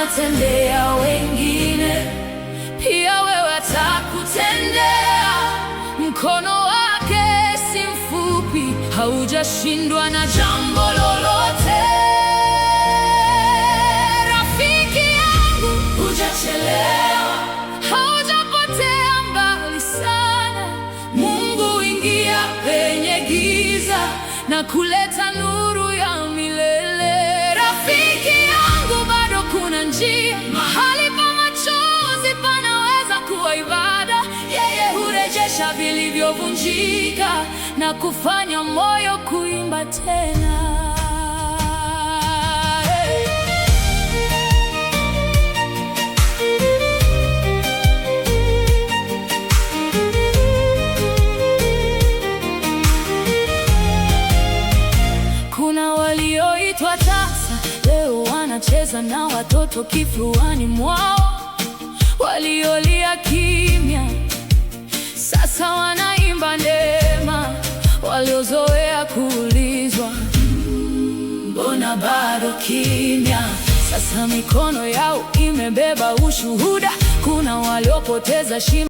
anatendea wengine, pia wewe atakutendea. Mkono wake si mfupi, haujashindwa na jambo lolote. Rafiki yangu, hujachelewa, haujapotea mbali sana. Mungu huingia penye giza na kuleta nuru ya milele. Rafiki yangu, bado kuna njia, mahali pa machozi panaweza kuwa ibada. Yeye hurejesha vilivyovunjika na kufanya moyo kuimba tena. Kuna walioitwa tasa, leo wanacheza na watoto kifuani mwao. Waliolia kimya, sasa wanaimba neema. Waliozoea kuulizwa, mbona bado kimya, sasa mikono yao imebeba ushuhuda. Kuna waliopoteza shima